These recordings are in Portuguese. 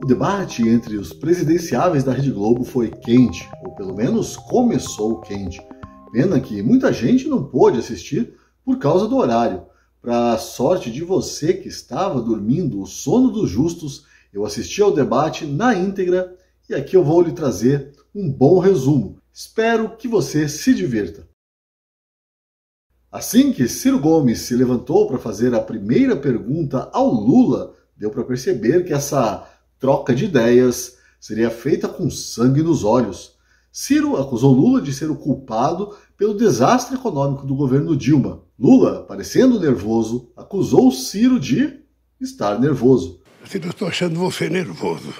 O debate entre os presidenciáveis da Rede Globo foi quente, ou pelo menos começou quente. Pena que muita gente não pôde assistir por causa do horário. Para a sorte de você que estava dormindo o sono dos justos, eu assisti ao debate na íntegra e aqui eu vou lhe trazer um bom resumo. Espero que você se divirta. Assim que Ciro Gomes se levantou para fazer a primeira pergunta ao Lula, deu para perceber que essa troca de ideias seria feita com sangue nos olhos. Ciro acusou Lula de ser o culpado pelo desastre econômico do governo Dilma. Lula, parecendo nervoso, acusou Ciro de estar nervoso. Ciro, eu estou achando você nervoso.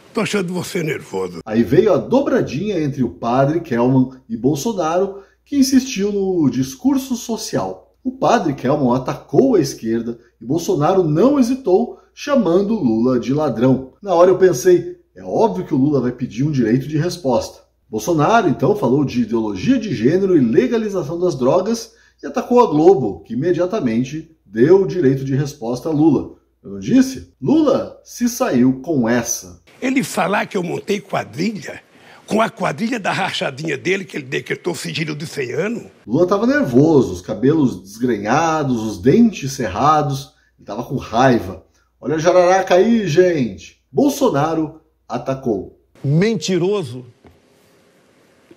Estou achando você nervoso. Aí veio a dobradinha entre o padre Kelman e Bolsonaro, que insistiu no discurso social. O padre Kelman atacou a esquerda e Bolsonaro não hesitou, chamando Lula de ladrão. Na hora eu pensei, é óbvio que o Lula vai pedir um direito de resposta. Bolsonaro, então, falou de ideologia de gênero e legalização das drogas e atacou a Globo, que imediatamente deu o direito de resposta a Lula. Eu não disse? Lula se saiu com essa. Ele falar que eu montei quadrilha, com a quadrilha da rachadinha dele, que ele decretou sigilo de 100 anos. Lula estava nervoso, os cabelos desgrenhados, os dentes cerrados, ele estava com raiva. Olha a jararaca aí, gente! Bolsonaro atacou. Mentiroso,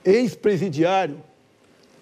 ex-presidiário,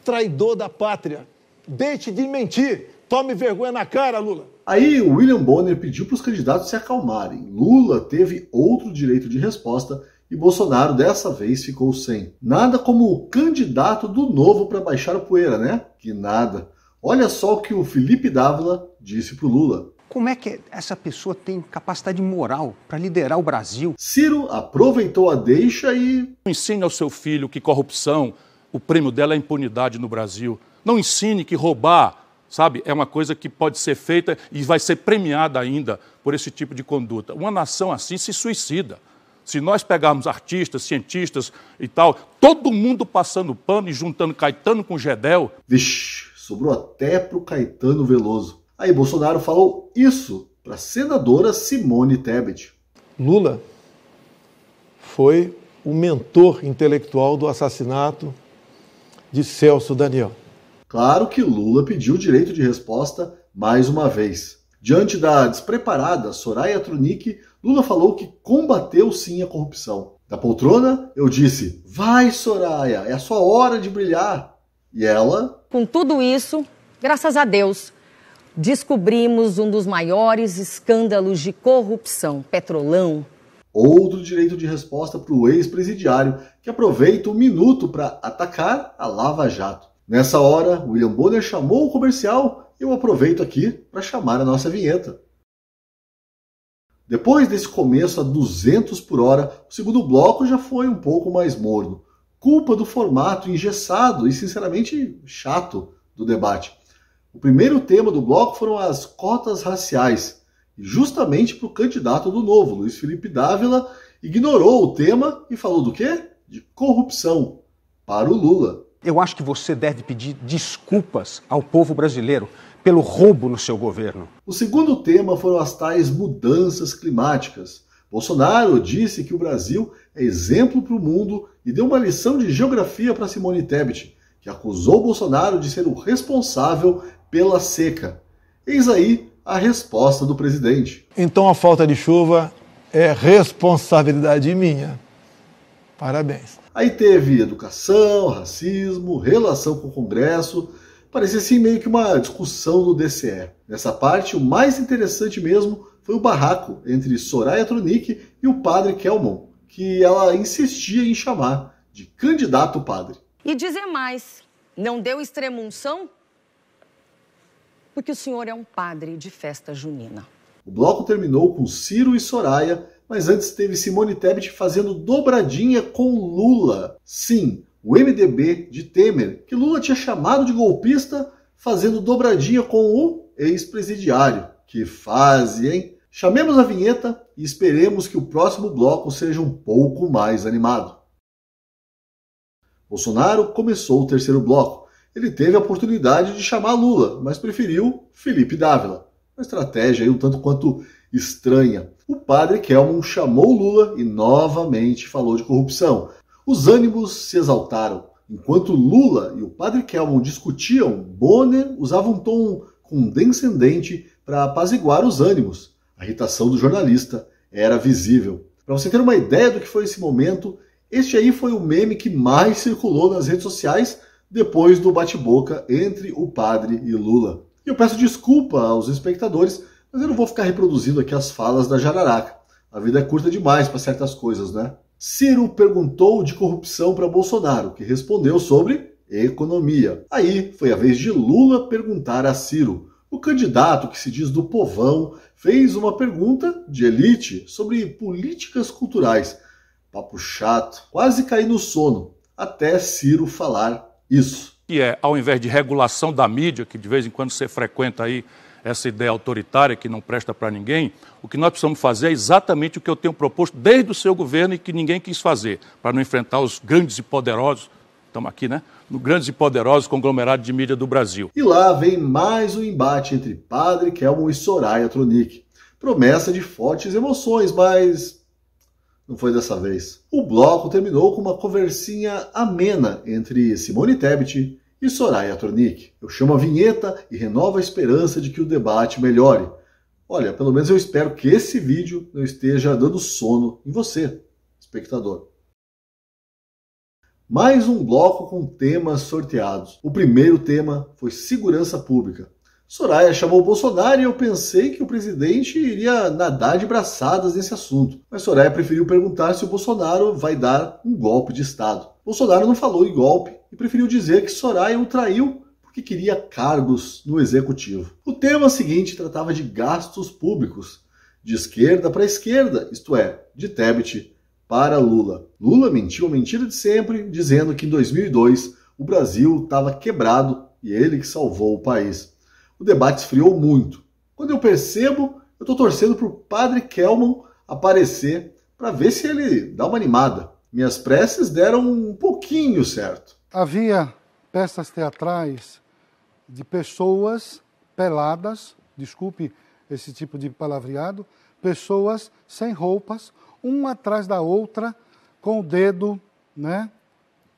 traidor da pátria. Deixe de mentir. Tome vergonha na cara, Lula. Aí o William Bonner pediu para os candidatos se acalmarem. Lula teve outro direito de resposta e Bolsonaro dessa vez ficou sem. Nada como o candidato do Novo para baixar a poeira, né? Que nada. Olha só o que o Felipe Dávila disse para o Lula. Como é que essa pessoa tem capacidade moral para liderar o Brasil? Ciro aproveitou a deixa e... Não ensine ao seu filho que corrupção, o prêmio dela é impunidade no Brasil. Não ensine que roubar, sabe, é uma coisa que pode ser feita e vai ser premiada ainda por esse tipo de conduta. Uma nação assim se suicida. Se nós pegarmos artistas, cientistas e tal, todo mundo passando pano e juntando Caetano com Gedel... Vixe, sobrou até pro Caetano Veloso. Aí Bolsonaro falou isso para a senadora Simone Tebet. Lula foi o mentor intelectual do assassinato de Celso Daniel. Claro que Lula pediu direito de resposta mais uma vez. Diante da despreparada Soraya Tronic, Lula falou que combateu sim a corrupção. Da poltrona, eu disse, vai Soraya, é a sua hora de brilhar. E ela... Com tudo isso, graças a Deus, descobrimos um dos maiores escândalos de corrupção, Petrolão. Outro direito de resposta para o ex-presidiário, que aproveita um minuto para atacar a Lava Jato. Nessa hora, William Bonner chamou o comercial e eu aproveito aqui para chamar a nossa vinheta. Depois desse começo a 200 por hora, o segundo bloco já foi um pouco mais morno. Culpa do formato engessado e, sinceramente, chato do debate. O primeiro tema do bloco foram as cotas raciais. E justamente para o candidato do Novo, Luiz Felipe Dávila, ignorou o tema e falou do quê? De corrupção, para o Lula. Eu acho que você deve pedir desculpas ao povo brasileiro pelo roubo no seu governo. O segundo tema foram as tais mudanças climáticas. Bolsonaro disse que o Brasil é exemplo para o mundo e deu uma lição de geografia para Simone Tebet, que acusou Bolsonaro de ser o responsável pela seca. Eis aí a resposta do presidente. Então a falta de chuva é responsabilidade minha. Parabéns. Aí teve educação, racismo, relação com o Congresso. Parecia assim meio que uma discussão do DCE. Nessa parte, o mais interessante mesmo foi o barraco entre Soraya Tronic e o padre Kelman, que ela insistia em chamar de candidato padre. E dizer mais, não deu extrema-unção? Porque o senhor é um padre de festa junina. O bloco terminou com Ciro e Soraya, mas antes teve Simone Tebet fazendo dobradinha com Lula. Sim, o MDB de Temer, que Lula tinha chamado de golpista, fazendo dobradinha com o ex-presidiário. Que fase, hein? Chamemos a vinheta e esperemos que o próximo bloco seja um pouco mais animado. Bolsonaro começou o terceiro bloco. Ele teve a oportunidade de chamar Lula, mas preferiu Felipe Dávila. Uma estratégia aí um tanto quanto estranha. O padre Kelmon chamou Lula e novamente falou de corrupção. Os ânimos se exaltaram. Enquanto Lula e o padre Kelmon discutiam, Bonner usava um tom condescendente para apaziguar os ânimos. A irritação do jornalista era visível. Para você ter uma ideia do que foi esse momento, este aí foi o meme que mais circulou nas redes sociais depois do bate-boca entre o padre e Lula. E eu peço desculpa aos espectadores, mas eu não vou ficar reproduzindo aqui as falas da jararaca. A vida é curta demais para certas coisas, né? Ciro perguntou de corrupção para Bolsonaro, que respondeu sobre economia. Aí foi a vez de Lula perguntar a Ciro. O candidato que se diz do povão fez uma pergunta de elite sobre políticas culturais. Papo chato, quase caí no sono, até Ciro falar isso. Que é, ao invés de regulação da mídia, que de vez em quando você frequenta aí essa ideia autoritária que não presta para ninguém, o que nós precisamos fazer é exatamente o que eu tenho proposto desde o seu governo e que ninguém quis fazer, para não enfrentar os grandes e poderosos, estamos aqui, né? No grandes e poderosos conglomerados de mídia do Brasil. E lá vem mais um embate entre Padre Kelmon e Soraya Tronic. Promessa de fortes emoções, mas não foi dessa vez. O bloco terminou com uma conversinha amena entre Simone Tebet e Soraya Tronic. Eu chamo a vinheta e renovo a esperança de que o debate melhore. Olha, pelo menos eu espero que esse vídeo não esteja dando sono em você, espectador. Mais um bloco com temas sorteados. O primeiro tema foi segurança pública. Soraya chamou o Bolsonaro e eu pensei que o presidente iria nadar de braçadas nesse assunto. Mas Soraya preferiu perguntar se o Bolsonaro vai dar um golpe de Estado. Bolsonaro não falou em golpe e preferiu dizer que Soraya o traiu porque queria cargos no executivo. O tema seguinte tratava de gastos públicos, de esquerda para esquerda, isto é, de Tebet para Lula. Lula mentiu a mentira de sempre, dizendo que em 2002 o Brasil estava quebrado e ele que salvou o país. O debate esfriou muito. Quando eu percebo, eu estou torcendo para o padre Kelmon aparecer para ver se ele dá uma animada. Minhas preces deram um pouquinho certo. Havia peças teatrais de pessoas peladas, desculpe esse tipo de palavreado, pessoas sem roupas, uma atrás da outra, com o dedo, né?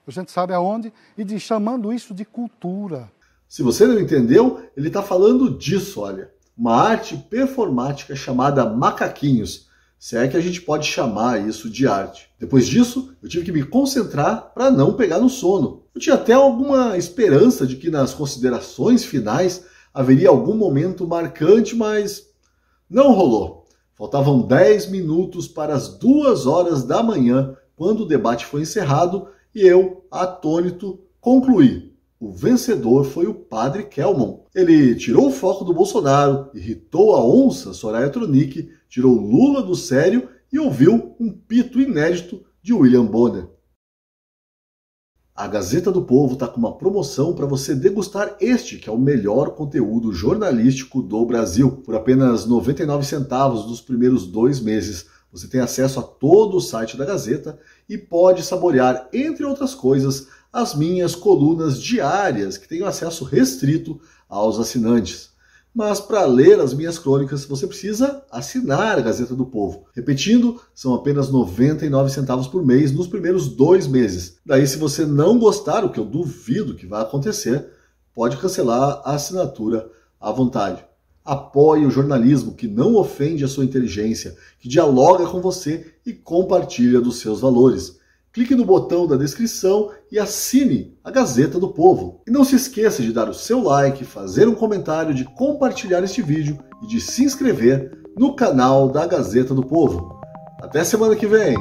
A gente sabe aonde, e chamando isso de cultura. Se você não entendeu, ele está falando disso, olha. Uma arte performática chamada macaquinhos, se é que a gente pode chamar isso de arte. Depois disso, eu tive que me concentrar para não pegar no sono. Eu tinha até alguma esperança de que nas considerações finais haveria algum momento marcante, mas não rolou. Faltavam 10 minutos para as 2 horas da manhã, quando o debate foi encerrado, e eu, atônito, concluí. O vencedor foi o padre Kelmon. Ele tirou o foco do Bolsonaro, irritou a onça Soraya Tronic, tirou Lula do sério e ouviu um pito inédito de William Bonner. A Gazeta do Povo está com uma promoção para você degustar este, que é o melhor conteúdo jornalístico do Brasil. Por apenas 99 centavos nos primeiros 2 meses, você tem acesso a todo o site da Gazeta e pode saborear, entre outras coisas, as minhas colunas diárias, que têm acesso restrito aos assinantes. Mas para ler as minhas crônicas, você precisa assinar a Gazeta do Povo. Repetindo, são apenas 99 centavos por mês nos primeiros 2 meses. Daí, se você não gostar, o que eu duvido que vai acontecer, pode cancelar a assinatura à vontade. Apoie o jornalismo que não ofende a sua inteligência, que dialoga com você e compartilha dos seus valores. Clique no botão da descrição e assine a Gazeta do Povo. E não se esqueça de dar o seu like, fazer um comentário, de compartilhar este vídeo e de se inscrever no canal da Gazeta do Povo. Até semana que vem!